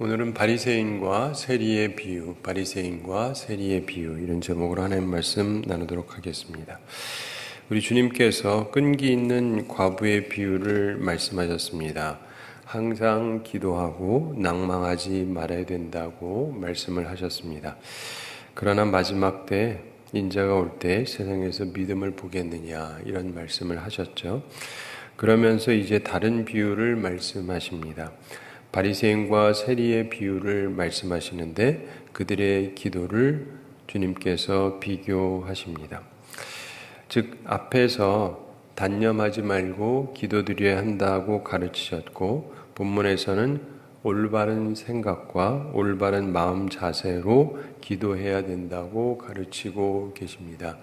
오늘은 바리새인과 세리의 비유, 바리새인과 세리의 비유 이런 제목으로 하나님 말씀 나누도록 하겠습니다. 우리 주님께서 끈기 있는 과부의 비유를 말씀하셨습니다. 항상 기도하고 낭망하지 말아야 된다고 말씀을 하셨습니다. 그러나 마지막 때 인자가 올 때 세상에서 믿음을 보겠느냐 이런 말씀을 하셨죠. 그러면서 이제 다른 비유를 말씀하십니다. 바리새인과 세리의 비유를 말씀하시는데 그들의 기도를 주님께서 비교하십니다. 즉 앞에서 단념하지 말고 기도드려야 한다고 가르치셨고 본문에서는 올바른 생각과 올바른 마음 자세로 기도해야 된다고 가르치고 계십니다.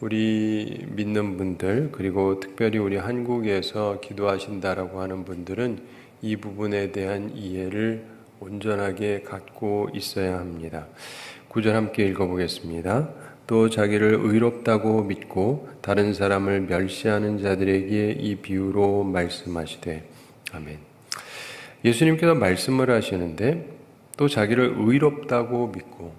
우리 믿는 분들 그리고 특별히 우리 한국에서 기도하신다라고 하는 분들은 이 부분에 대한 이해를 온전하게 갖고 있어야 합니다. 9절 함께 읽어보겠습니다. 또 자기를 의롭다고 믿고 다른 사람을 멸시하는 자들에게 이 비유로 말씀하시되 아멘. 예수님께서 말씀을 하시는데 또 자기를 의롭다고 믿고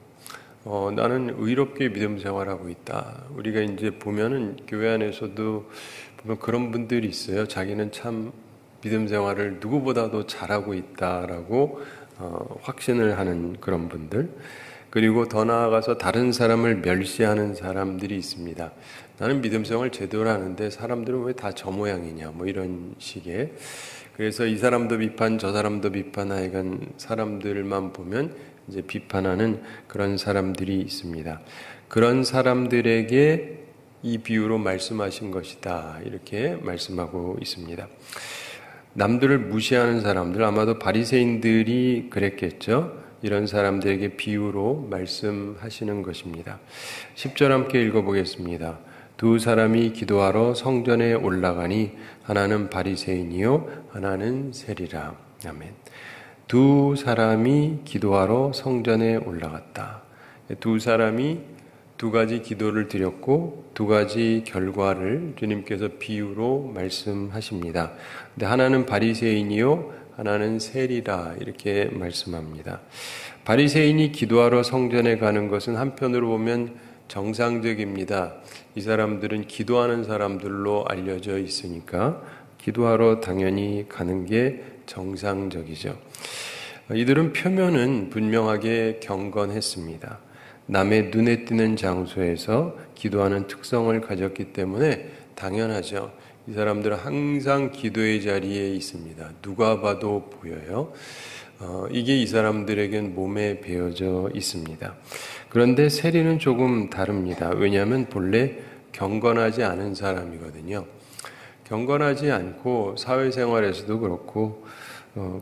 나는 의롭게 믿음 생활하고 있다. 우리가 이제 보면은 교회 안에서도 보면 그런 분들이 있어요. 자기는 참 믿음 생활을 누구보다도 잘하고 있다라고 확신을 하는 그런 분들, 그리고 더 나아가서 다른 사람을 멸시하는 사람들이 있습니다. 나는 믿음 생활 제대로 하는데 사람들은 왜 다 저 모양이냐 뭐 이런 식의. 그래서 이 사람도 비판 저 사람도 비판 하여간 사람들만 보면 이제 비판하는 그런 사람들이 있습니다. 그런 사람들에게 이 비유로 말씀하신 것이다 이렇게 말씀하고 있습니다. 남들을 무시하는 사람들, 아마도 바리새인들이 그랬겠죠. 이런 사람들에게 비유로 말씀하시는 것입니다. 10절 함께 읽어보겠습니다. 두 사람이 기도하러 성전에 올라가니 하나는 바리새인이요 하나는 세리라. 아멘. 두 사람이 기도하러 성전에 올라갔다. 두 사람이 두 가지 기도를 드렸고 두 가지 결과를 주님께서 비유로 말씀하십니다. 근데 하나는 바리새인이요 하나는 세리라 이렇게 말씀합니다. 바리새인이 기도하러 성전에 가는 것은 한편으로 보면 정상적입니다. 이 사람들은 기도하는 사람들로 알려져 있으니까 기도하러 당연히 가는 게 정상적이죠. 이들은 표면은 분명하게 경건했습니다. 남의 눈에 띄는 장소에서 기도하는 특성을 가졌기 때문에 당연하죠. 이 사람들은 항상 기도의 자리에 있습니다. 누가 봐도 보여요. 이게 이 사람들에겐 몸에 배어져 있습니다. 그런데 세리는 조금 다릅니다. 왜냐하면 본래 경건하지 않은 사람이거든요. 경건하지 않고 사회생활에서도 그렇고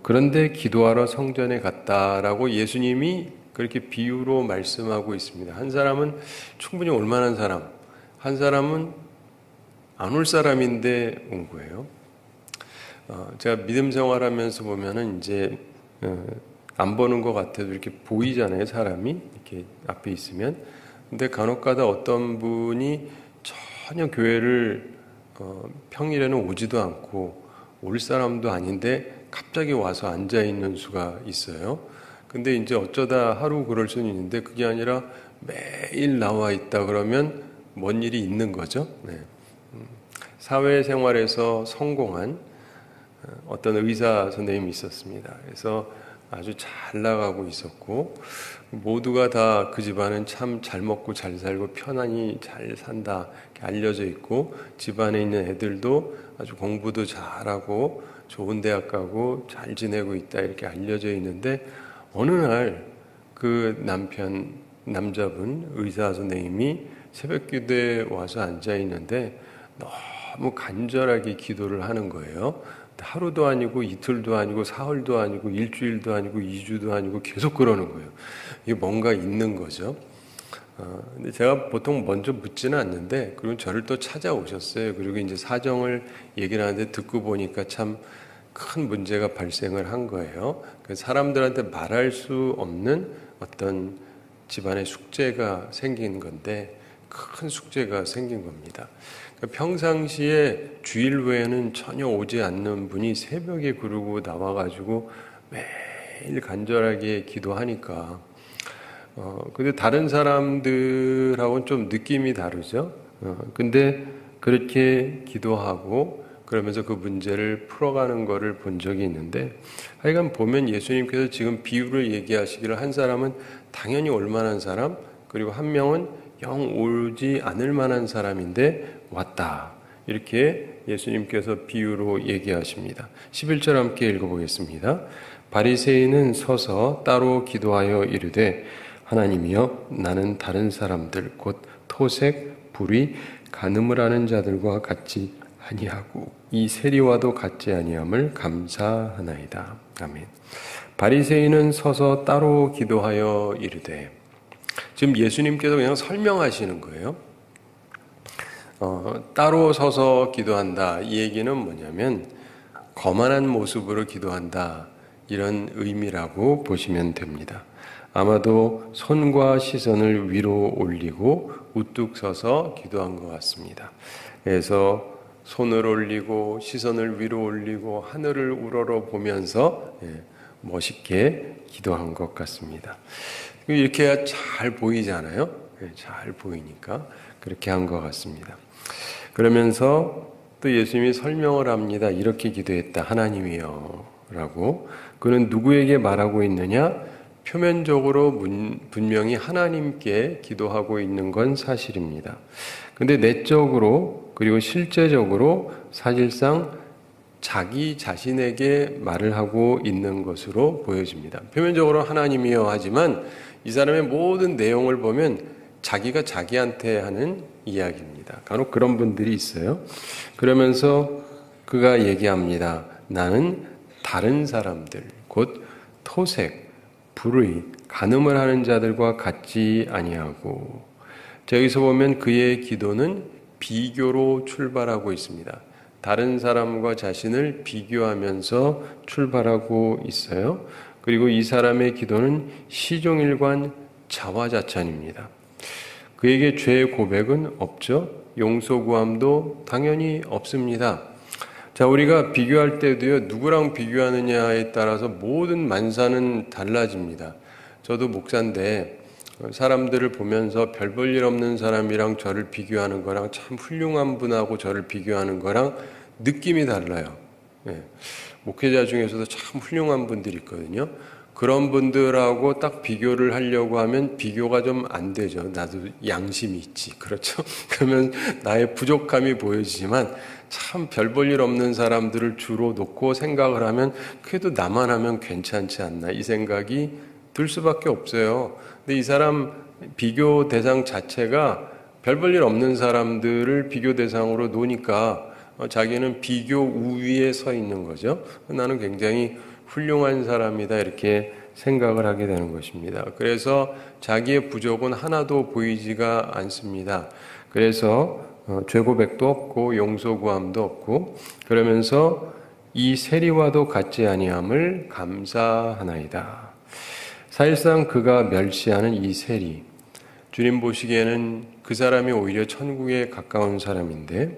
그런데 기도하러 성전에 갔다라고 예수님이 그렇게 비유로 말씀하고 있습니다. 한 사람은 충분히 올만한 사람, 한 사람은 안 올 사람인데 온 거예요. 제가 믿음 생활하면서 보면은 이제 안 보는 것 같아도 이렇게 보이잖아요, 사람이 이렇게 앞에 있으면. 근데 간혹가다 어떤 분이 전혀 교회를 평일에는 오지도 않고 올 사람도 아닌데 갑자기 와서 앉아 있는 수가 있어요. 근데 이제 어쩌다 하루 그럴 수는 있는데 그게 아니라 매일 나와 있다 그러면 뭔 일이 있는 거죠. 네. 사회생활에서 성공한 어떤 의사 선생님이 있었습니다. 그래서 아주 잘 나가고 있었고 모두가 다 그 집안은 참 잘 먹고 잘 살고 편안히 잘 산다 이렇게 알려져 있고 집안에 있는 애들도 아주 공부도 잘하고 좋은 대학 가고 잘 지내고 있다 이렇게 알려져 있는데 어느 날 그 남자분 의사 선생님이 새벽 기도에 와서 앉아 있는데 너무 간절하게 기도를 하는 거예요. 하루도 아니고 이틀도 아니고 사흘도 아니고 일주일도 아니고 2주도 아니고 계속 그러는 거예요. 이게 뭔가 있는 거죠. 근데 제가 보통 먼저 묻지는 않는데 그리고 저를 또 찾아오셨어요. 그리고 이제 사정을 얘기를 하는데 듣고 보니까 참 큰 문제가 발생을 한 거예요. 사람들한테 말할 수 없는 어떤 집안의 숙제가 생긴 건데 큰 숙제가 생긴 겁니다. 평상시에 주일 외에는 전혀 오지 않는 분이 새벽에 그러고 나와가지고 매일 간절하게 기도하니까 근데 다른 사람들하고는 좀 느낌이 다르죠. 근데 그렇게 기도하고 그러면서 그 문제를 풀어가는 거를 본 적이 있는데, 하여간 보면 예수님께서 지금 비유를 얘기하시기를 한 사람은 당연히 올 만한 사람, 그리고 한 명은 영 오지 않을 만한 사람인데 왔다. 이렇게 예수님께서 비유로 얘기하십니다. 11절 함께 읽어보겠습니다. 바리새인은 서서 따로 기도하여 이르되 하나님이여, 나는 다른 사람들 곧 토색, 불의, 간음을 하는 자들과 같이 아니하고 이 세리와도 같지 아니함을 감사하나이다. 아멘. 바리새인은 서서 따로 기도하여 이르되, 지금 예수님께서 그냥 설명하시는 거예요. 따로 서서 기도한다. 이 얘기는 뭐냐면 거만한 모습으로 기도한다. 이런 의미라고 보시면 됩니다. 아마도 손과 시선을 위로 올리고 우뚝 서서 기도한 것 같습니다. 그래서 손을 올리고 시선을 위로 올리고 하늘을 우러러 보면서 멋있게 기도한 것 같습니다. 이렇게 해야 잘 보이잖아요. 잘 보이니까 그렇게 한 것 같습니다. 그러면서 또 예수님이 설명을 합니다. 이렇게 기도했다. 하나님이여 라고. 그는 누구에게 말하고 있느냐? 표면적으로 분명히 하나님께 기도하고 있는 건 사실입니다. 근데 내적으로 그리고 실제적으로 사실상 자기 자신에게 말을 하고 있는 것으로 보여집니다. 표면적으로 하나님이여 하지만 이 사람의 모든 내용을 보면 자기가 자기한테 하는 이야기입니다. 간혹 그런 분들이 있어요. 그러면서 그가 얘기합니다. 나는 다른 사람들, 곧 토색, 불의, 간음을 하는 자들과 같지 아니하고. 여기서 보면 그의 기도는 비교로 출발하고 있습니다. 다른 사람과 자신을 비교하면서 출발하고 있어요. 그리고 이 사람의 기도는 시종일관 자화자찬입니다. 그에게 죄의 고백은 없죠. 용서 구함도 당연히 없습니다. 자, 우리가 비교할 때도요, 누구랑 비교하느냐에 따라서 모든 만사는 달라집니다. 저도 목사인데 사람들을 보면서 별 볼 일 없는 사람이랑 저를 비교하는 거랑 참 훌륭한 분하고 저를 비교하는 거랑 느낌이 달라요. 목회자 중에서도 참 훌륭한 분들이 있거든요. 그런 분들하고 딱 비교를 하려고 하면 비교가 좀 안 되죠. 나도 양심이 있지. 그렇죠? 그러면 나의 부족함이 보여지지만 참 별 볼 일 없는 사람들을 주로 놓고 생각을 하면 그래도 나만 하면 괜찮지 않나 이 생각이 들 수밖에 없어요. 근데 이 사람 비교 대상 자체가 별 볼 일 없는 사람들을 비교 대상으로 놓으니까 자기는 비교 우위에 서 있는 거죠. 나는 굉장히 훌륭한 사람이다 이렇게 생각을 하게 되는 것입니다. 그래서 자기의 부족은 하나도 보이지가 않습니다. 그래서 죄고백도 없고 용서구함도 없고 그러면서 이 세리와도 같지 아니함을 감사하나이다. 사실상 그가 멸시하는 이 세리, 주님 보시기에는 그 사람이 오히려 천국에 가까운 사람인데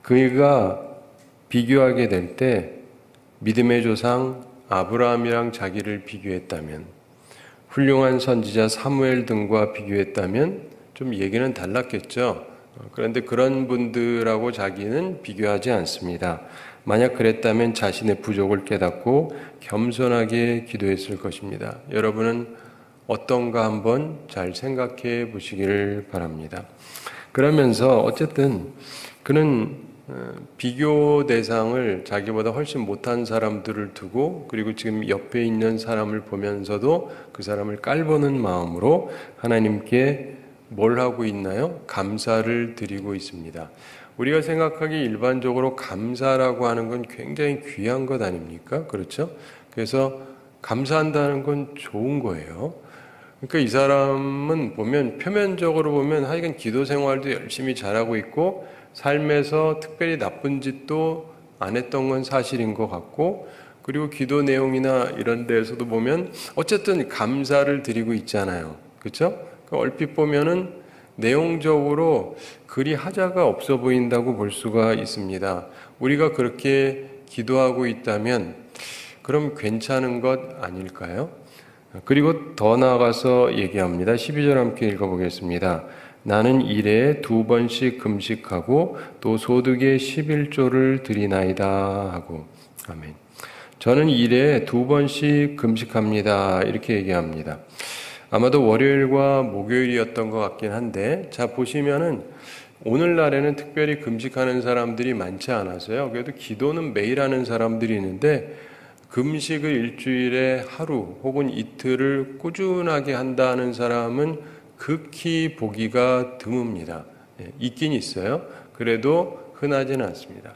그가 비교하게 될 때 믿음의 조상 아브라함이랑 자기를 비교했다면, 훌륭한 선지자 사무엘 등과 비교했다면 좀 얘기는 달랐겠죠. 그런데 그런 분들하고 자기는 비교하지 않습니다. 만약 그랬다면 자신의 부족을 깨닫고 겸손하게 기도했을 것입니다. 여러분은 어떤가 한번 잘 생각해 보시기를 바랍니다. 그러면서 어쨌든 그는 비교 대상을 자기보다 훨씬 못한 사람들을 두고 그리고 지금 옆에 있는 사람을 보면서도 그 사람을 깔보는 마음으로 하나님께 뭘 하고 있나요? 감사를 드리고 있습니다. 우리가 생각하기 일반적으로 감사라고 하는 건 굉장히 귀한 것 아닙니까? 그렇죠? 그래서 감사한다는 건 좋은 거예요. 그러니까 이 사람은 보면 표면적으로 보면 하여간 기도 생활도 열심히 잘하고 있고 삶에서 특별히 나쁜 짓도 안 했던 건 사실인 것 같고 그리고 기도 내용이나 이런 데에서도 보면 어쨌든 감사를 드리고 있잖아요. 그렇죠? 얼핏 보면은 내용적으로 그리 하자가 없어 보인다고 볼 수가 있습니다. 우리가 그렇게 기도하고 있다면 그럼 괜찮은 것 아닐까요? 그리고 더 나아가서 얘기합니다. 12절 함께 읽어보겠습니다. 나는 일에 2번씩 금식하고 또 소득의 11조를 드리나이다 하고. 아멘. 저는 일에 2번씩 금식합니다. 이렇게 얘기합니다. 아마도 월요일과 목요일이었던 것 같긴 한데, 자, 보시면은 오늘날에는 특별히 금식하는 사람들이 많지 않아서요. 그래도 기도는 매일 하는 사람들이 있는데, 금식을 일주일에 하루 혹은 이틀을 꾸준하게 한다는 사람은 극히 보기가 드뭅니다. 있긴 있어요. 그래도 흔하지는 않습니다.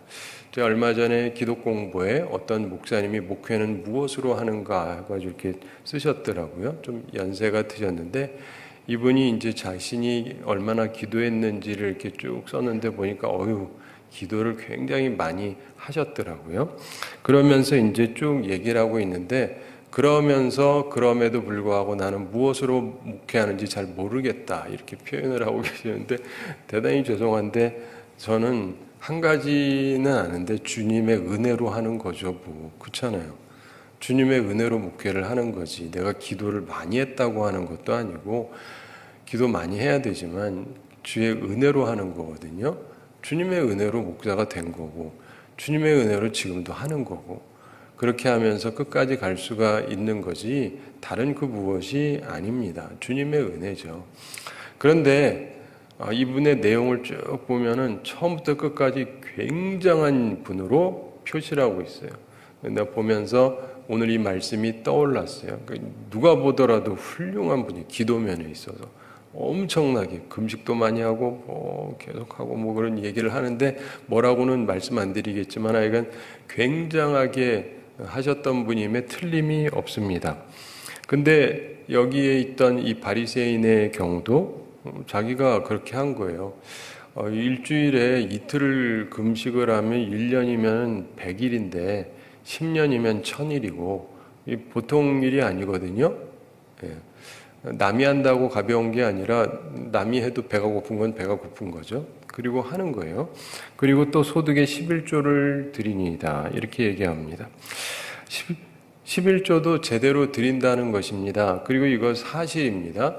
제가 얼마 전에 기도 공부에 어떤 목사님이 목회는 무엇으로 하는가 해가지고 이렇게 쓰셨더라고요. 좀 연세가 드셨는데 이분이 이제 자신이 얼마나 기도했는지를 이렇게 쭉 썼는데 보니까 기도를 굉장히 많이 하셨더라고요. 그러면서 이제 쭉 얘기를 하고 있는데 그럼에도 불구하고 나는 무엇으로 목회하는지 잘 모르겠다 이렇게 표현을 하고 계시는데 대단히 죄송한데 저는 한 가지는 아는데 주님의 은혜로 하는 거죠. 그렇잖아요. 주님의 은혜로 목회를 하는 거지 내가 기도를 많이 했다고 하는 것도 아니고 기도 많이 해야 되지만 주의 은혜로 하는 거거든요. 주님의 은혜로 목사가 된 거고 주님의 은혜로 지금도 하는 거고 그렇게 하면서 끝까지 갈 수가 있는 거지 다른 그 무엇이 아닙니다. 주님의 은혜죠. 그런데 이분의 내용을 쭉 보면은 처음부터 끝까지 굉장한 분으로 표시를 하고 있어요. 내가 보면서 오늘 이 말씀이 떠올랐어요. 누가 보더라도 훌륭한 분이 기도면에 있어서 엄청나게 금식도 많이 하고 계속하고 그런 얘기를 하는데 뭐라고는 말씀 안 드리겠지만 하여간 굉장하게 하셨던 분임에 틀림이 없습니다. 근데 여기에 있던 이 바리새인의 경우도 자기가 그렇게 한 거예요. 일주일에 이틀을 금식을 하면 1년이면 100일인데 10년이면 1000일이고 보통 일이 아니거든요. 예. 남이 한다고 가벼운 게 아니라 남이 해도 배가 고픈 건 배가 고픈 거죠. 그리고 하는 거예요. 그리고 또 소득의 11조를 드리니이다. 이렇게 얘기합니다. 11조도 제대로 드린다는 것입니다. 그리고 이거 사실입니다.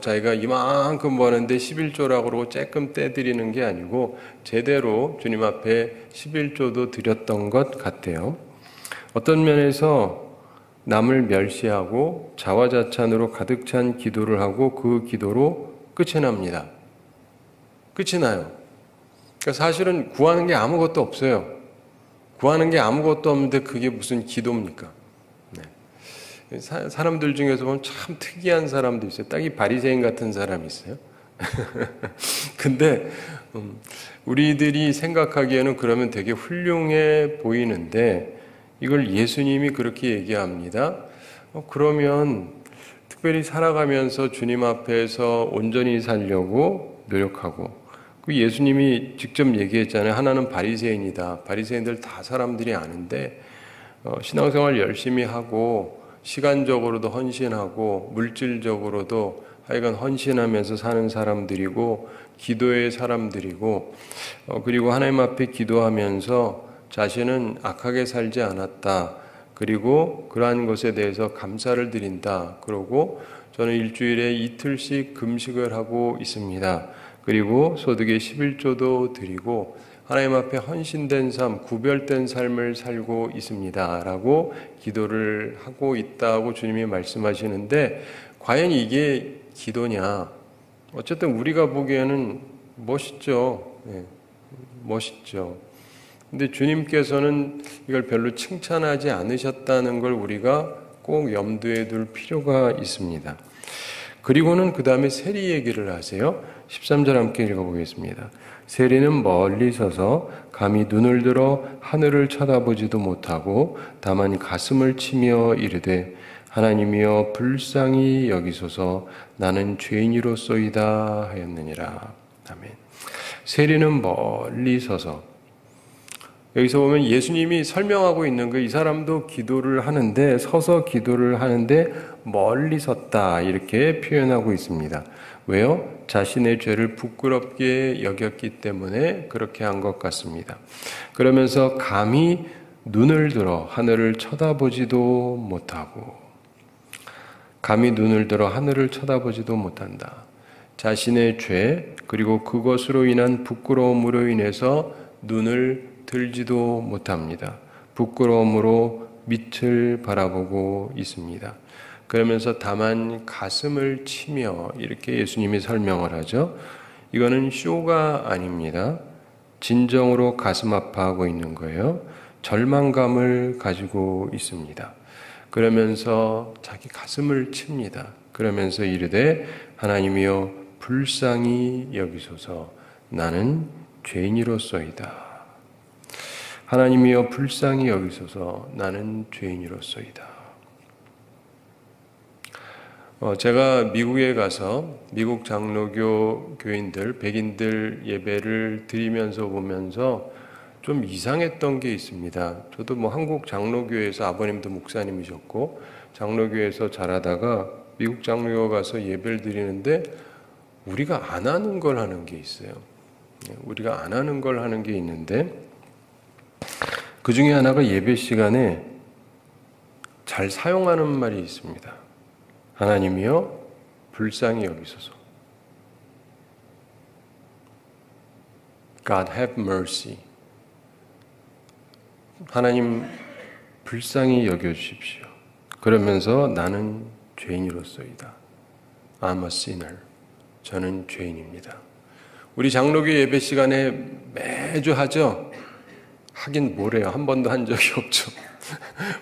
자기가 이만큼 버는데 11조라고 그러고 조금 떼드리는 게 아니고 제대로 주님 앞에 11조도 드렸던 것 같아요. 어떤 면에서 남을 멸시하고 자화자찬으로 가득 찬 기도를 하고 그 기도로 끝이 납니다. 끝이 나요. 그러니까 사실은 구하는 게 아무것도 없어요. 구하는 게 아무것도 없는데 그게 무슨 기도입니까? 네. 사람들 중에서 보면 참 특이한 사람도 있어요. 딱 이 바리새인 같은 사람이 있어요. 근데 우리들이 생각하기에는 그러면 되게 훌륭해 보이는데 이걸 예수님이 그렇게 얘기합니다. 그러면 특별히 살아가면서 주님 앞에서 온전히 살려고 노력하고 그 예수님이 직접 얘기했잖아요. 하나는 바리새인이다. 바리새인들 다 사람들이 아는데 신앙생활 열심히 하고 시간적으로도 헌신하고 물질적으로도 하여간 헌신하면서 사는 사람들이고 기도의 사람들이고 그리고 하나님 앞에 기도하면서 자신은 악하게 살지 않았다. 그리고 그러한 것에 대해서 감사를 드린다. 그러고 저는 일주일에 이틀씩 금식을 하고 있습니다. 그리고 소득의 11조도 드리고 하나님 앞에 헌신된 삶, 구별된 삶을 살고 있습니다. 라고 기도를 하고 있다고 주님이 말씀하시는데 과연 이게 기도냐? 어쨌든 우리가 보기에는 멋있죠. 네, 멋있죠. 근데 주님께서는 이걸 별로 칭찬하지 않으셨다는 걸 우리가 꼭 염두에 둘 필요가 있습니다. 그리고는 그 다음에 세리 얘기를 하세요. 13절 함께 읽어보겠습니다. 세리는 멀리 서서 감히 눈을 들어 하늘을 쳐다보지도 못하고 다만 가슴을 치며 이르되 하나님이여 불쌍히 여기소서 나는 죄인이로소이다 하였느니라. 아멘. 세리는 멀리 서서 여기서 보면 예수님이 설명하고 있는 이 사람도 기도를 하는데 서서 기도를 하는데 멀리 섰다 이렇게 표현하고 있습니다. 왜요? 자신의 죄를 부끄럽게 여겼기 때문에 그렇게 한 것 같습니다. 그러면서 감히 눈을 들어 하늘을 쳐다보지도 못하고, 감히 눈을 들어 하늘을 쳐다보지도 못한다. 자신의 죄 그리고 그것으로 인한 부끄러움으로 인해서 눈을 들지도 못합니다. 부끄러움으로 밑을 바라보고 있습니다. 그러면서 다만 가슴을 치며 이렇게 예수님이 설명을 하죠. 이거는 쇼가 아닙니다. 진정으로 가슴 아파하고 있는 거예요. 절망감을 가지고 있습니다. 그러면서 자기 가슴을 칩니다. 그러면서 이르되 하나님이여 불쌍히 여기소서 나는 죄인이로소이다. 하나님이여 불쌍히 여기소서 나는 죄인이로소이다. 제가 미국에 가서 미국 장로교 교인들, 백인들 예배를 드리면서 보면서 좀 이상했던 게 있습니다. 저도 한국 장로교에서 아버님도 목사님이셨고 장로교에서 자라다가 미국 장로교 가서 예배를 드리는데 우리가 안 하는 걸 하는 게 있어요. 우리가 안 하는 걸 하는 게 있는데 그 중에 하나가 예배 시간에 잘 사용하는 말이 있습니다. 하나님이여 불쌍히 여기소서. God have mercy. 하나님 불쌍히 여겨주십시오. 그러면서 나는 죄인으로서이다. I'm a sinner. 저는 죄인입니다. 우리 장로교 예배 시간에 매주 하죠? 하긴 뭐래요. 한 번도 한 적이 없죠.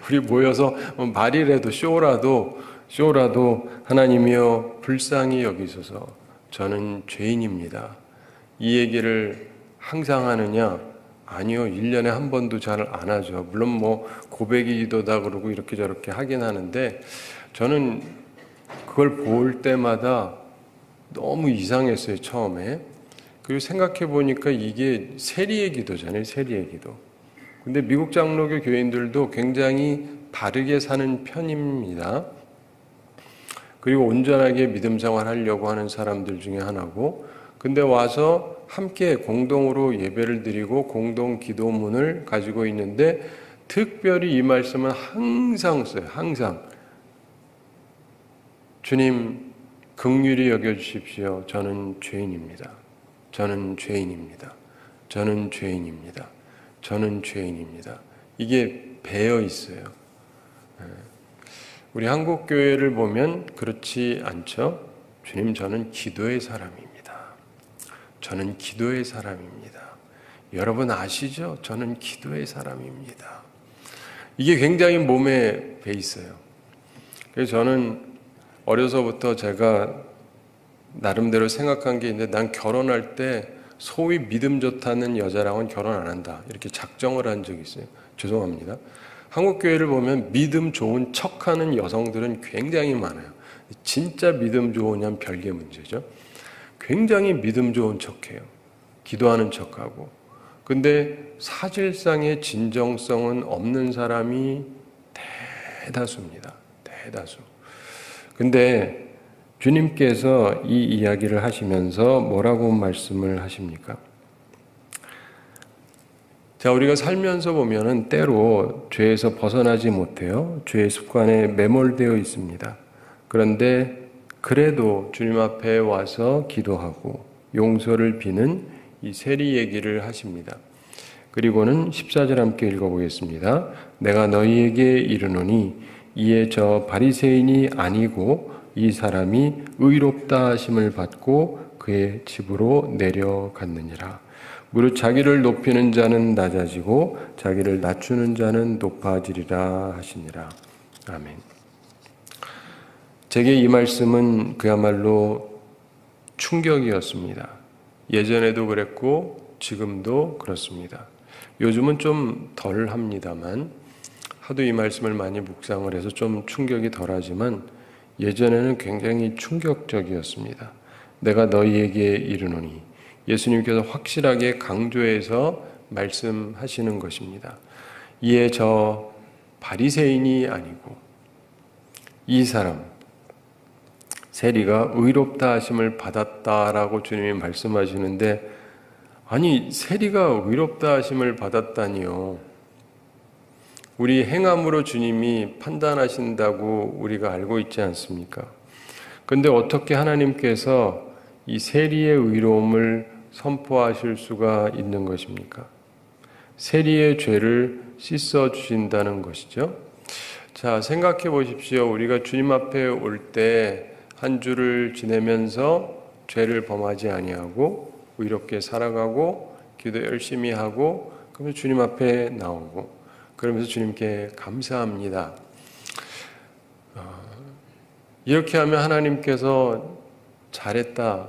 우리 모여서 말이라도 쇼라도 하나님이여 불쌍히 여기소서 저는 죄인입니다. 이 얘기를 항상 하느냐? 아니요. 1년에 한 번도 잘 안 하죠. 물론 고백이 기도다 그러고 이렇게 저렇게 하긴 하는데 저는 그걸 볼 때마다 너무 이상했어요. 처음에. 그리고 생각해 보니까 이게 세리의 기도잖아요. 세리의 기도. 근데 미국 장로교 교인들도 굉장히 바르게 사는 편입니다. 그리고 온전하게 믿음 생활 하려고 하는 사람들 중에 하나고, 근데 와서 함께 공동으로 예배를 드리고 공동 기도문을 가지고 있는데 특별히 이 말씀은 항상 써요. 항상. 주님 긍휼히 여겨주십시오. 저는 죄인입니다. 저는 죄인입니다. 저는 죄인입니다. 저는 죄인입니다. 이게 배어 있어요. 우리 한국 교회를 보면 그렇지 않죠? 주님, 저는 기도의 사람입니다. 저는 기도의 사람입니다. 여러분 아시죠? 저는 기도의 사람입니다. 이게 굉장히 몸에 배 있어요. 그래서 저는 어려서부터 제가 나름대로 생각한 게 있는데 난 결혼할 때 소위 믿음 좋다는 여자랑은 결혼 안 한다. 이렇게 작정을 한 적이 있어요. 죄송합니다. 한국 교회를 보면 믿음 좋은 척하는 여성들은 굉장히 많아요. 진짜 믿음 좋으냐면 별개 문제죠. 굉장히 믿음 좋은 척해요. 기도하는 척하고. 근데 사실상의 진정성은 없는 사람이 대다수입니다. 대다수. 근데 주님께서 이 이야기를 하시면서 뭐라고 말씀을 하십니까? 자, 우리가 살면서 보면은 때로 죄에서 벗어나지 못해요. 죄의 습관에 매몰되어 있습니다. 그런데 그래도 주님 앞에 와서 기도하고 용서를 비는 이 세리 얘기를 하십니다. 그리고는 14절 함께 읽어보겠습니다. 내가 너희에게 이르노니 이에 저 바리새인이 아니고 이 사람이 의롭다 하심을 받고 그의 집으로 내려갔느니라. 무릇 자기를 높이는 자는 낮아지고 자기를 낮추는 자는 높아지리라 하시니라. 아멘. 제게 이 말씀은 그야말로 충격이었습니다. 예전에도 그랬고 지금도 그렇습니다. 요즘은 좀 덜 합니다만 하도 이 말씀을 많이 묵상을 해서 좀 충격이 덜하지만 예전에는 굉장히 충격적이었습니다. 내가 너희에게 이르노니 예수님께서 확실하게 강조해서 말씀하시는 것입니다. 이에 저 바리새인이 아니고 이 사람 세리가 의롭다 하심을 받았다라고 주님이 말씀하시는데 아니 세리가 의롭다 하심을 받았다니요. 우리 행함으로 주님이 판단하신다고 우리가 알고 있지 않습니까? 그런데 어떻게 하나님께서 이 세리의 의로움을 선포하실 수가 있는 것입니까? 세리의 죄를 씻어 주신다는 것이죠. 자, 생각해 보십시오. 우리가 주님 앞에 올 때 한 주를 지내면서 죄를 범하지 아니하고 의롭게 살아가고 기도 열심히 하고 그러면서 주님 앞에 나오고 그러면서 주님께 감사합니다. 이렇게 하면 하나님께서 잘했다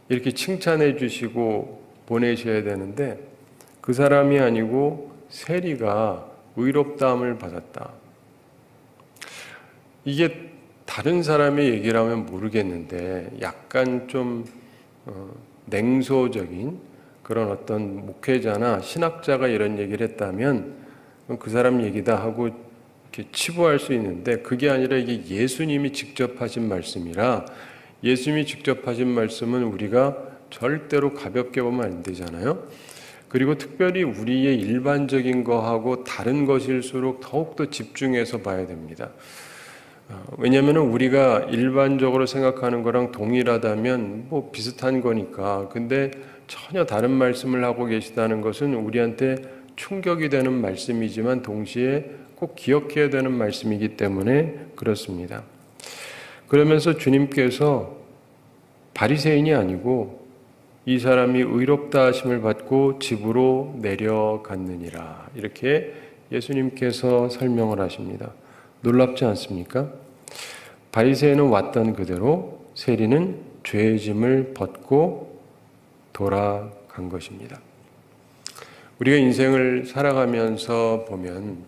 이렇게 칭찬해 주시고 보내셔야 되는데 그 사람이 아니고 세리가 의롭다함을 받았다. 이게 다른 사람의 얘기를 하면 모르겠는데 약간 좀 냉소적인 그런 어떤 목회자나 신학자가 이런 얘기를 했다면 그 사람 얘기다 하고 이렇게 치부할 수 있는데 그게 아니라 이게 예수님이 직접 하신 말씀이라 예수님이 직접 하신 말씀은 우리가 절대로 가볍게 보면 안 되잖아요. 그리고 특별히 우리의 일반적인 거하고 다른 것일수록 더욱더 집중해서 봐야 됩니다. 왜냐하면 우리가 일반적으로 생각하는 거랑 동일하다면 뭐 비슷한 거니까. 근데 전혀 다른 말씀을 하고 계시다는 것은 우리한테 충격이 되는 말씀이지만 동시에 꼭 기억해야 되는 말씀이기 때문에 그렇습니다. 그러면서 주님께서 바리새인이 아니고 이 사람이 의롭다 하심을 받고 집으로 내려갔느니라. 이렇게 예수님께서 설명을 하십니다. 놀랍지 않습니까? 바리새인은 왔던 그대로 세리는 죄의 짐을 벗고 돌아간 것입니다. 우리가 인생을 살아가면서 보면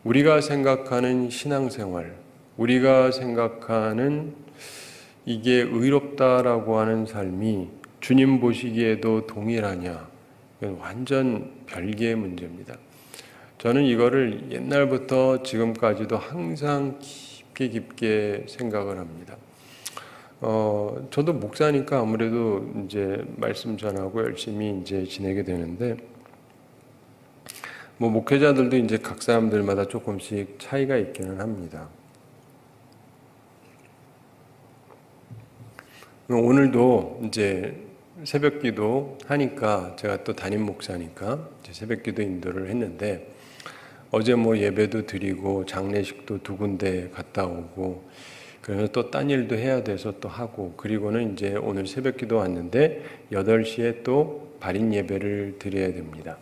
우리가 생각하는 신앙생활, 우리가 생각하는 이게 의롭다라고 하는 삶이 주님 보시기에도 동일하냐? 이건 완전 별개의 문제입니다. 저는 이거를 옛날부터 지금까지도 항상 깊게 생각을 합니다. 저도 목사니까 아무래도 이제 말씀 전하고 열심히 이제 지내게 되는데, 뭐 목회자들도 이제 각 사람들마다 조금씩 차이가 있기는 합니다. 오늘도 이제 새벽 기도 하니까 제가 또 담임 목사니까 이제 새벽 기도 인도를 했는데 어제 뭐 예배도 드리고 장례식도 2군데 갔다 오고 그래서 또 딴 일도 해야 돼서 또 하고 그리고는 이제 오늘 새벽 기도 왔는데 8시에 또 발인 예배를 드려야 됩니다.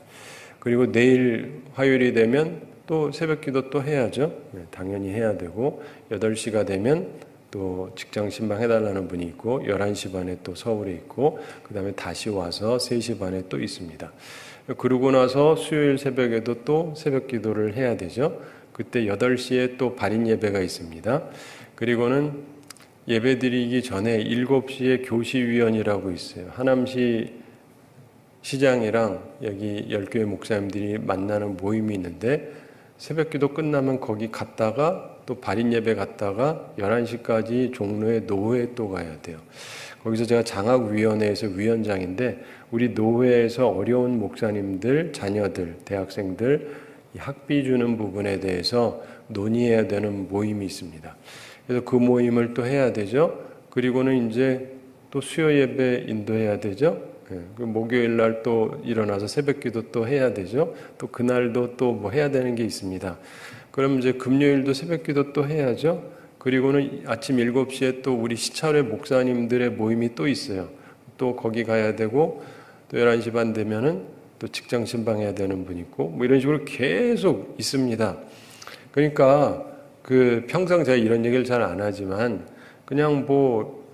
그리고 내일 화요일이 되면 또 새벽 기도 또 해야죠. 당연히 해야 되고 8시가 되면 또 직장 신방 해달라는 분이 있고 11시 반에 또 서울에 있고 그 다음에 다시 와서 3시 반에 또 있습니다. 그러고 나서 수요일 새벽에도 또 새벽 기도를 해야 되죠. 그때 8시에 또 발인 예배가 있습니다. 그리고는 예배 드리기 전에 7시에 교시위원이라고 있어요. 하남시 시장이랑 여기 10교회 목사님들이 만나는 모임이 있는데 새벽 기도 끝나면 거기 갔다가 또 발인 예배 갔다가 11시까지 종로의 노회에 또 가야 돼요. 거기서 제가 장학위원회에서 위원장인데 우리 노회에서 어려운 목사님들, 자녀들, 대학생들 학비 주는 부분에 대해서 논의해야 되는 모임이 있습니다. 그래서 그 모임을 또 해야 되죠. 그리고는 이제 또 수요 예배 인도해야 되죠. 목요일 날 또 일어나서 새벽 기도 또 해야 되죠. 또 그날도 또 뭐 해야 되는 게 있습니다. 그럼 이제 금요일도 새벽 기도 또 해야죠. 그리고는 아침 7시에 또 우리 시찰회 목사님들의 모임이 또 있어요. 또 거기 가야 되고 또 11시 반 되면은 또 직장 신방해야 되는 분 있고 뭐 이런 식으로 계속 있습니다. 그러니까 그 평상 제가 이런 얘기를 잘 안 하지만 그냥 뭐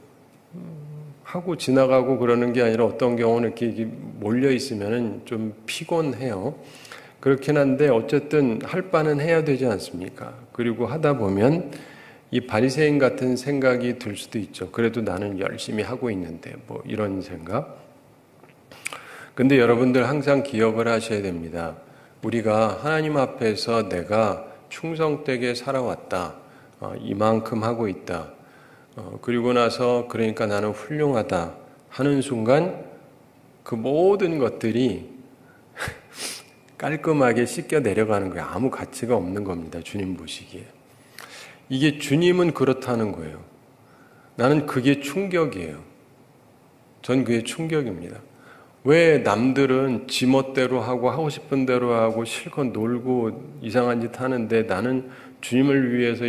하고 지나가고 그러는 게 아니라 어떤 경우는 이렇게 몰려 있으면은 좀 피곤해요. 그렇긴 한데 어쨌든 할 바는 해야 되지 않습니까? 그리고 하다 보면 이 바리새인 같은 생각이 들 수도 있죠. 그래도 나는 열심히 하고 있는데 뭐 이런 생각. 근데 여러분들 항상 기억을 하셔야 됩니다. 우리가 하나님 앞에서 내가 충성되게 살아왔다. 이만큼 하고 있다. 그리고 나서 그러니까 나는 훌륭하다 하는 순간 그 모든 것들이 깔끔하게 씻겨 내려가는 거예요. 아무 가치가 없는 겁니다. 주님 보시기에. 이게 주님은 그렇다는 거예요. 나는 그게 충격이에요. 전 그게 충격입니다. 왜 남들은 지멋대로 하고 싶은 대로 하고 실컷 놀고 이상한 짓 하는데 나는 주님을 위해서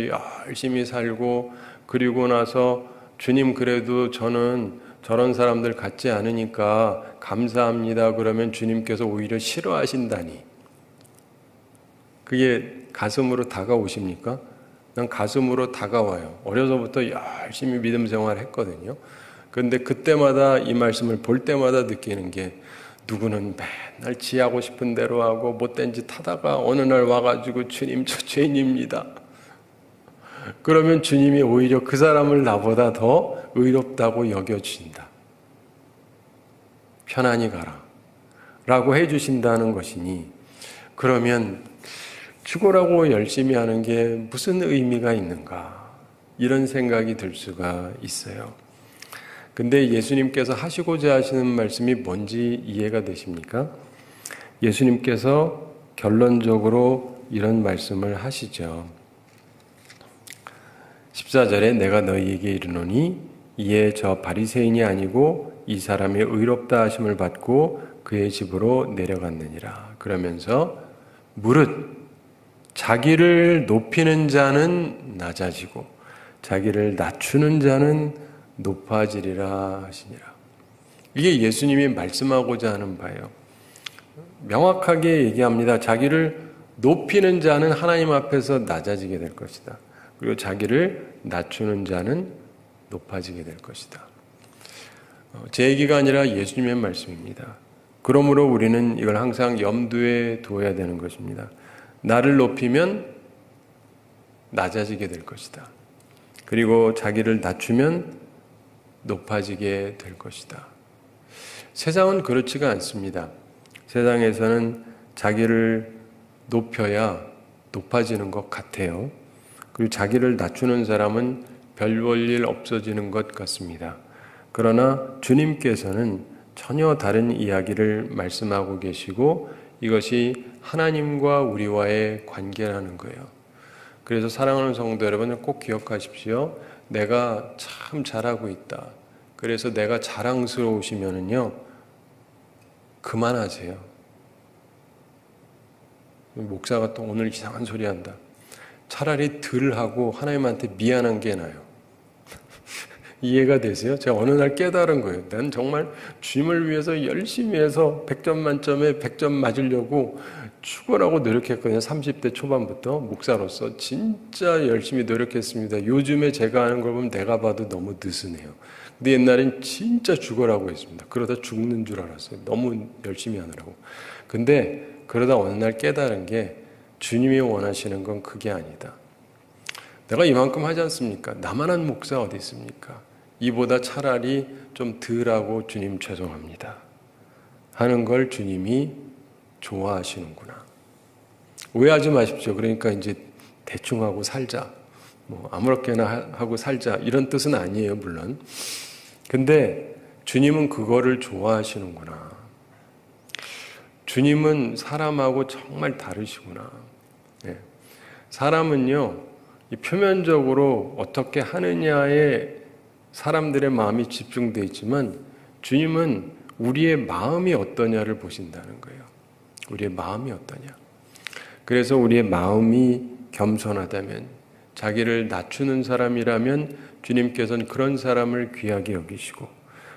열심히 살고 그리고 나서 주님 그래도 저는 저런 사람들 같지 않으니까 감사합니다. 그러면 주님께서 오히려 싫어하신다니. 그게 가슴으로 다가오십니까? 난 가슴으로 다가와요. 어려서부터 열심히 믿음 생활을 했거든요. 그런데 그때마다 이 말씀을 볼 때마다 느끼는 게 누구는 맨날 지하고 싶은 대로 하고 못된 짓 하다가 어느 날 와가지고 주님 저 죄인입니다. 그러면 주님이 오히려 그 사람을 나보다 더 의롭다고 여겨주신다. 편안히 가라 라고 해주신다는 것이니 그러면 죽으라고 열심히 하는 게 무슨 의미가 있는가 이런 생각이 들 수가 있어요. 근데 예수님께서 하시고자 하시는 말씀이 뭔지 이해가 되십니까? 예수님께서 결론적으로 이런 말씀을 하시죠. 14절에 내가 너희에게 이르노니 이에 저 바리새인이 아니고 이 사람의 의롭다 하심을 받고 그의 집으로 내려갔느니라. 그러면서 무릇 자기를 높이는 자는 낮아지고 자기를 낮추는 자는 높아지리라 하시니라. 이게 예수님이 말씀하고자 하는 바예요. 명확하게 얘기합니다. 자기를 높이는 자는 하나님 앞에서 낮아지게 될 것이다. 그리고 자기를 낮추는 자는 높아지게 될 것이다. 제 얘기가 아니라 예수님의 말씀입니다. 그러므로 우리는 이걸 항상 염두에 두어야 되는 것입니다. 나를 높이면 낮아지게 될 것이다. 그리고 자기를 낮추면 높아지게 될 것이다. 세상은 그렇지가 않습니다. 세상에서는 자기를 높여야 높아지는 것 같아요. 그리고 자기를 낮추는 사람은 별 볼 일 없어지는 것 같습니다. 그러나 주님께서는 전혀 다른 이야기를 말씀하고 계시고 이것이 하나님과 우리와의 관계라는 거예요. 그래서 사랑하는 성도 여러분 꼭 기억하십시오. 내가 참 잘하고 있다. 그래서 내가 자랑스러우시면은요, 그만하세요. 목사가 또 오늘 이상한 소리 한다. 차라리 덜 하고 하나님한테 미안한 게 나아요. 이해가 되세요? 제가 어느 날 깨달은 거예요. 난 정말 주님을 위해서 열심히 해서 100점 만점에 100점 맞으려고 죽으라고 노력했거든요. 30대 초반부터 목사로서 진짜 열심히 노력했습니다. 요즘에 제가 하는 걸 보면 내가 봐도 너무 느슨해요. 근데 옛날엔 진짜 죽으라고 했습니다. 그러다 죽는 줄 알았어요. 너무 열심히 하느라고. 근데 그러다 어느 날 깨달은 게 주님이 원하시는 건 그게 아니다. 내가 이만큼 하지 않습니까? 나만한 목사 어디 있습니까? 이보다 차라리 좀 덜하고 주님 죄송합니다 하는 걸 주님이 좋아하시는구나. 오해하지 마십시오. 그러니까 이제 대충 하고 살자, 뭐 아무렇게나 하고 살자 이런 뜻은 아니에요, 물론. 근데 주님은 그거를 좋아하시는구나. 주님은 사람하고 정말 다르시구나. 네. 사람은요, 표면적으로 어떻게 하느냐에 사람들의 마음이 집중되어 있지만 주님은 우리의 마음이 어떠냐를 보신다는 거예요. 우리의 마음이 어떠냐. 그래서 우리의 마음이 겸손하다면, 자기를 낮추는 사람이라면 주님께서는 그런 사람을 귀하게 여기시고,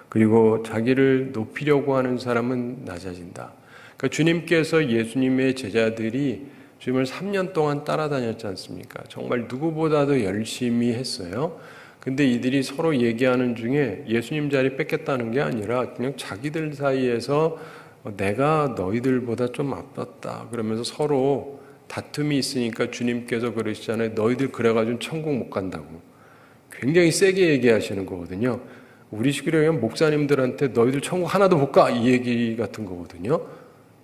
그리고 자기를 높이려고 하는 사람은 낮아진다. 그러니까 주님께서 예수님의 제자들이 주님을 3년 동안 따라다녔지 않습니까? 정말 누구보다도 열심히 했어요. 근데 이들이 서로 얘기하는 중에 예수님 자리 뺏겠다는 게 아니라 그냥 자기들 사이에서 내가 너희들보다 좀 앞섰다 그러면서 서로 다툼이 있으니까 주님께서 그러시잖아요. 너희들 그래가지고 천국 못 간다고. 굉장히 세게 얘기하시는 거거든요. 우리 식으로 하면 목사님들한테 너희들 천국 하나도 못 가! 이 얘기 같은 거거든요.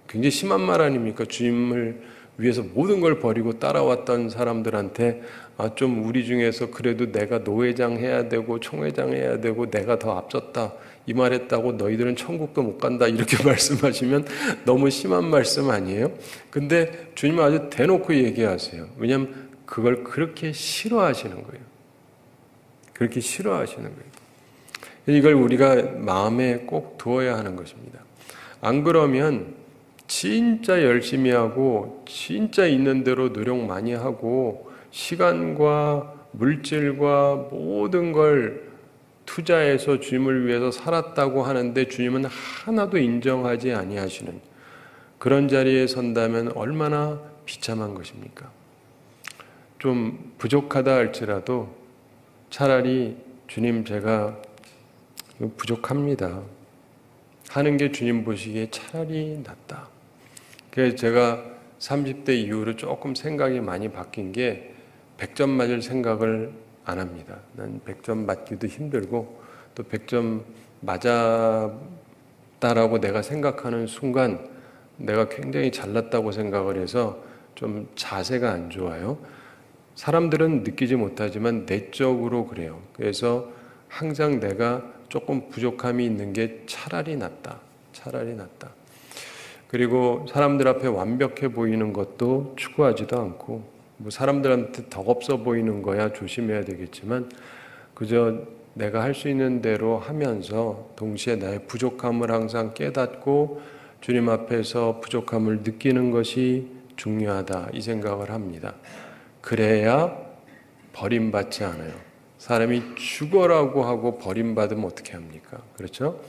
굉장히 심한 말 아닙니까? 주님을 위해서 모든 걸 버리고 따라왔던 사람들한테 좀 우리 중에서 그래도 내가 노회장 해야 되고 총회장 해야 되고 내가 더 앞섰다 이 말했다고 너희들은 천국도 못 간다 이렇게 말씀하시면 너무 심한 말씀 아니에요? 근데 주님은 아주 대놓고 얘기하세요. 왜냐하면 그걸 그렇게 싫어하시는 거예요. 그렇게 싫어하시는 거예요. 이걸 우리가 마음에 꼭 두어야 하는 것입니다. 안 그러면 진짜 열심히 하고 진짜 있는 대로 노력 많이 하고 시간과 물질과 모든 걸 투자해서 주님을 위해서 살았다고 하는데 주님은 하나도 인정하지 아니하시는 그런 자리에 선다면 얼마나 비참한 것입니까? 좀 부족하다 할지라도 차라리 주님 제가 부족합니다 하는 게 주님 보시기에 차라리 낫다. 그래서 제가 30대 이후로 조금 생각이 많이 바뀐 게 100점 맞을 생각을 안 합니다. 난 100점 맞기도 힘들고 또 100점 맞았다라고 내가 생각하는 순간 내가 굉장히 잘났다고 생각을 해서 좀 자세가 안 좋아요. 사람들은 느끼지 못하지만 내적으로 그래요. 그래서 항상 내가 조금 부족함이 있는 게 차라리 낫다. 차라리 낫다. 그리고 사람들 앞에 완벽해 보이는 것도 추구하지도 않고 뭐 사람들한테 덕없어 보이는 거야 조심해야 되겠지만 그저 내가 할 수 있는 대로 하면서 동시에 나의 부족함을 항상 깨닫고 주님 앞에서 부족함을 느끼는 것이 중요하다 이 생각을 합니다. 그래야 버림받지 않아요. 사람이 죽어라고 하고 버림받으면 어떻게 합니까? 그렇죠?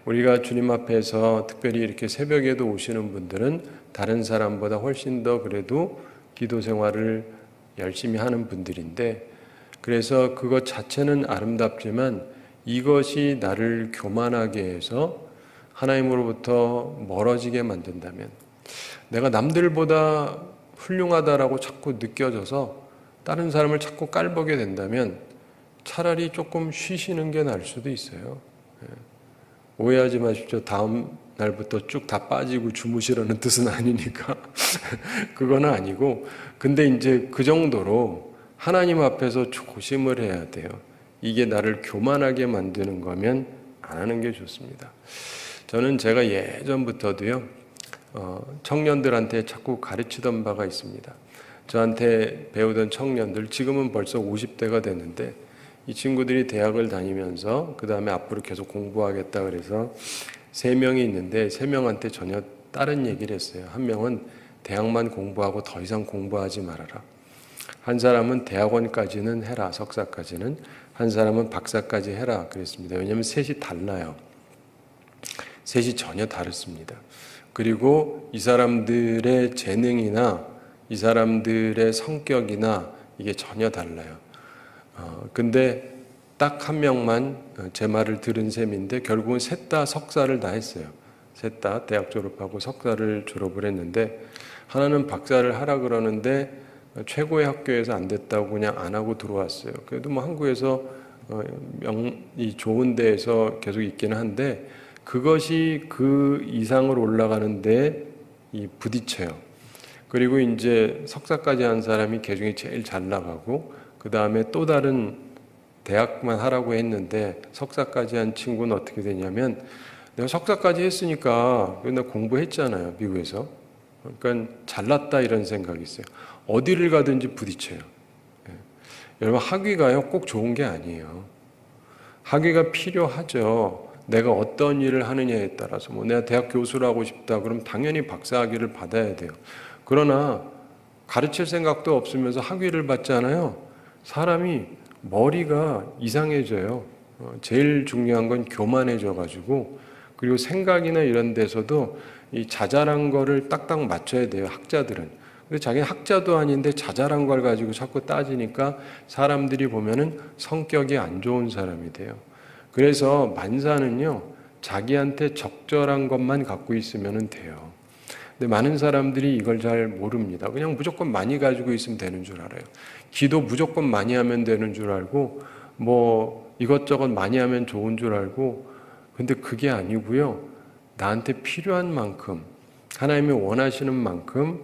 우리가 주님 앞에서 특별히 이렇게 새벽에도 오시는 분들은 다른 사람보다 훨씬 더 그래도 기도 생활을 열심히 하는 분들인데 그래서 그것 자체는 아름답지만 이것이 나를 교만하게 해서 하나님으로부터 멀어지게 만든다면 내가 남들보다 훌륭하다라고 자꾸 느껴져서 다른 사람을 자꾸 깔보게 된다면 차라리 조금 쉬시는 게 나을 수도 있어요. 오해하지 마십시오. 다음 날부터 쭉 다 빠지고 주무시라는 뜻은 아니니까 그건 아니고 근데 이제 그 정도로 하나님 앞에서 조심을 해야 돼요. 이게 나를 교만하게 만드는 거면 안 하는 게 좋습니다. 저는 제가 예전부터도요 청년들한테 자꾸 가르치던 바가 있습니다. 저한테 배우던 청년들 지금은 벌써 50대가 됐는데 이 친구들이 대학을 다니면서 그 다음에 앞으로 계속 공부하겠다 그래서 3명이 있는데 3명한테 전혀 다른 얘기를 했어요. 한 명은 대학만 공부하고 더 이상 공부하지 말아라. 한 사람은 대학원까지는 해라. 석사까지는. 한 사람은 박사까지 해라. 그랬습니다. 왜냐하면 셋이 달라요. 셋이 전혀 다릅니다. 그리고 이 사람들의 재능이나 이 사람들의 성격이나 이게 전혀 달라요. 근데 딱 한 명만 제 말을 들은 셈인데 결국은 셋 다 석사를 다 했어요. 셋 다 대학 졸업하고 석사를 졸업을 했는데 하나는 박사를 하라 그러는데 최고의 학교에서 안 됐다고 그냥 안 하고 들어왔어요. 그래도 뭐 한국에서 이 좋은 데에서 계속 있기는 한데 그것이 그 이상을 올라가는데 부딪혀요. 그리고 이제 석사까지 한 사람이 개중에 제일 잘 나가고 그 다음에 또 다른 대학만 하라고 했는데 석사까지 한 친구는 어떻게 되냐면 내가 석사까지 했으니까 나 공부했잖아요. 미국에서. 그러니까 잘났다 이런 생각이 있어요. 어디를 가든지 부딪혀요. 여러분 학위가요 꼭 좋은 게 아니에요. 학위가 필요하죠. 내가 어떤 일을 하느냐에 따라서 뭐 내가 대학 교수를 하고 싶다 그럼 당연히 박사 학위를 받아야 돼요. 그러나 가르칠 생각도 없으면서 학위를 받잖아요. 사람이 머리가 이상해져요. 제일 중요한 건 교만해져가지고 그리고 생각이나 이런 데서도 이 자잘한 거를 딱딱 맞춰야 돼요. 학자들은. 근데 자기는 학자도 아닌데 자잘한 걸 가지고 자꾸 따지니까 사람들이 보면은 성격이 안 좋은 사람이 돼요. 그래서 만사는요 자기한테 적절한 것만 갖고 있으면 돼요. 근데 많은 사람들이 이걸 잘 모릅니다. 그냥 무조건 많이 가지고 있으면 되는 줄 알아요. 기도 무조건 많이 하면 되는 줄 알고 뭐 이것저것 많이 하면 좋은 줄 알고 근데 그게 아니고요. 나한테 필요한 만큼 하나님이 원하시는 만큼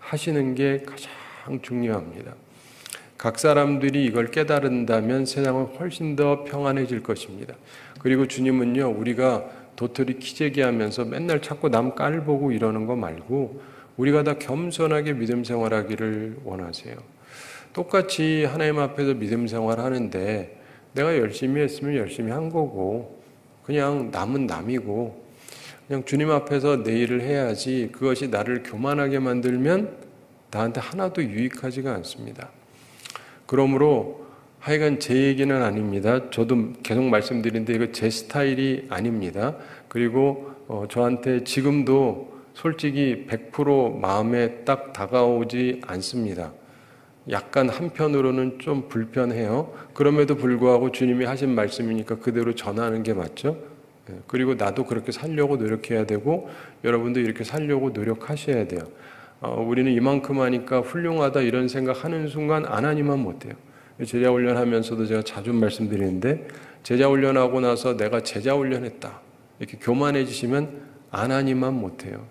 하시는 게 가장 중요합니다. 각 사람들이 이걸 깨달은다면 세상은 훨씬 더 평안해질 것입니다. 그리고 주님은요, 우리가 도토리 키재기 하면서 맨날 자꾸 남 깔보고 이러는 거 말고 우리가 다 겸손하게 믿음 생활하기를 원하세요. 똑같이 하나님 앞에서 믿음 생활하는데 내가 열심히 했으면 열심히 한 거고 그냥 남은 남이고 그냥 주님 앞에서 내 일을 해야지 그것이 나를 교만하게 만들면 나한테 하나도 유익하지가 않습니다. 그러므로 하여간 제 얘기는 아닙니다. 저도 계속 말씀드리는데 이거 제 스타일이 아닙니다. 그리고 저한테 지금도 솔직히 100% 마음에 딱 다가오지 않습니다. 약간 한편으로는 좀 불편해요. 그럼에도 불구하고 주님이 하신 말씀이니까 그대로 전하는 게 맞죠? 그리고 나도 그렇게 살려고 노력해야 되고 여러분도 이렇게 살려고 노력하셔야 돼요. 우리는 이만큼 하니까 훌륭하다 이런 생각하는 순간 안 하니만 못해요. 제자 훈련하면서도 제가 자주 말씀드리는데 제자 훈련하고 나서 내가 제자 훈련했다 이렇게 교만해지시면 안 하니만 못해요.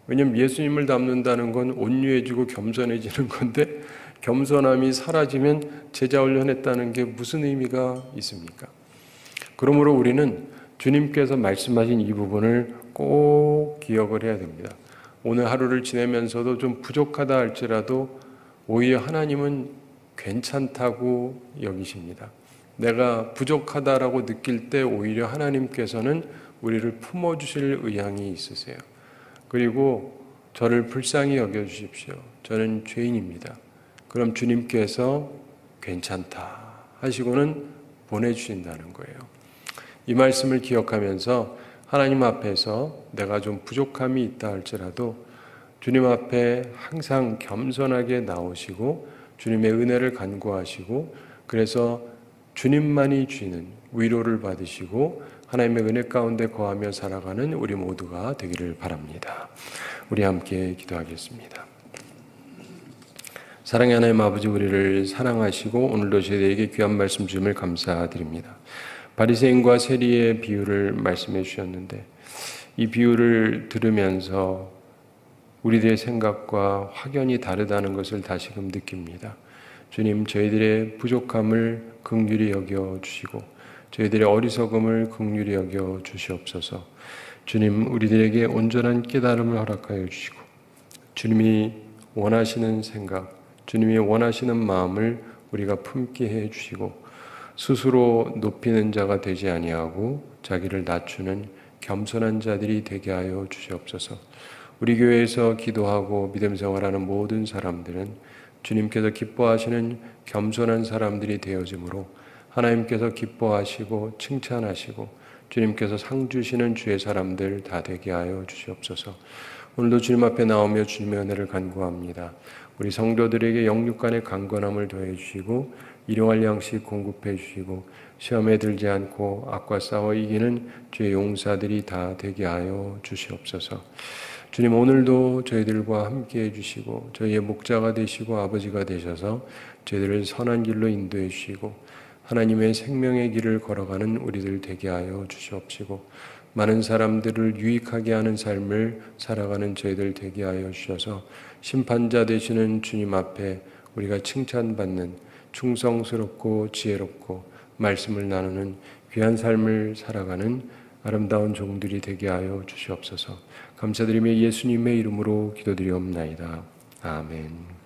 왜냐하면 예수님을 닮는다는 건 온유해지고 겸손해지는 건데 겸손함이 사라지면 제자 훈련했다는 게 무슨 의미가 있습니까? 그러므로 우리는 주님께서 말씀하신 이 부분을 꼭 기억을 해야 됩니다. 오늘 하루를 지내면서도 좀 부족하다 할지라도 오히려 하나님은 괜찮다고 여기십니다. 내가 부족하다라고 느낄 때 오히려 하나님께서는 우리를 품어주실 의향이 있으세요. 그리고 저를 불쌍히 여겨주십시오. 저는 죄인입니다. 그럼 주님께서 괜찮다 하시고는 보내주신다는 거예요. 이 말씀을 기억하면서 하나님 앞에서 내가 좀 부족함이 있다 할지라도 주님 앞에 항상 겸손하게 나오시고 주님의 은혜를 간구하시고 그래서 주님만이 주시는 위로를 받으시고 하나님의 은혜 가운데 거하며 살아가는 우리 모두가 되기를 바랍니다. 우리 함께 기도하겠습니다. 사랑의 하나님 아버지, 우리를 사랑하시고 오늘도 저희에게 귀한 말씀 주심을 감사드립니다. 바리새인과 세리의 비유를 말씀해 주셨는데 이 비유를 들으면서 우리들의 생각과 확연히 다르다는 것을 다시금 느낍니다. 주님, 저희들의 부족함을 긍휼히 여겨 주시고 저희들의 어리석음을 긍휼히 여겨 주시옵소서. 주님, 우리들에게 온전한 깨달음을 허락하여 주시고 주님이 원하시는 생각, 주님이 원하시는 마음을 우리가 품게 해 주시고 스스로 높이는 자가 되지 아니하고 자기를 낮추는 겸손한 자들이 되게 하여 주시옵소서. 우리 교회에서 기도하고 믿음 생활하는 모든 사람들은 주님께서 기뻐하시는 겸손한 사람들이 되어지므로 하나님께서 기뻐하시고 칭찬하시고 주님께서 상 주시는 주의 사람들 다 되게 하여 주시옵소서. 오늘도 주님 앞에 나오며 주님의 은혜를 간구합니다. 우리 성도들에게 영육간의 강건함을 더해 주시고 일용할 양식 공급해 주시고 시험에 들지 않고 악과 싸워 이기는 주의 용사들이 다 되게 하여 주시옵소서. 주님, 오늘도 저희들과 함께 해주시고 저희의 목자가 되시고 아버지가 되셔서 저희들을 선한 길로 인도해 주시고 하나님의 생명의 길을 걸어가는 우리들 되게 하여 주시옵시고 많은 사람들을 유익하게 하는 삶을 살아가는 저희들 되게 하여 주셔서 심판자 되시는 주님 앞에 우리가 칭찬받는 충성스럽고 지혜롭고 말씀을 나누는 귀한 삶을 살아가는 아름다운 종들이 되게 하여 주시옵소서. 감사드리며 예수님의 이름으로 기도드리옵나이다. 아멘.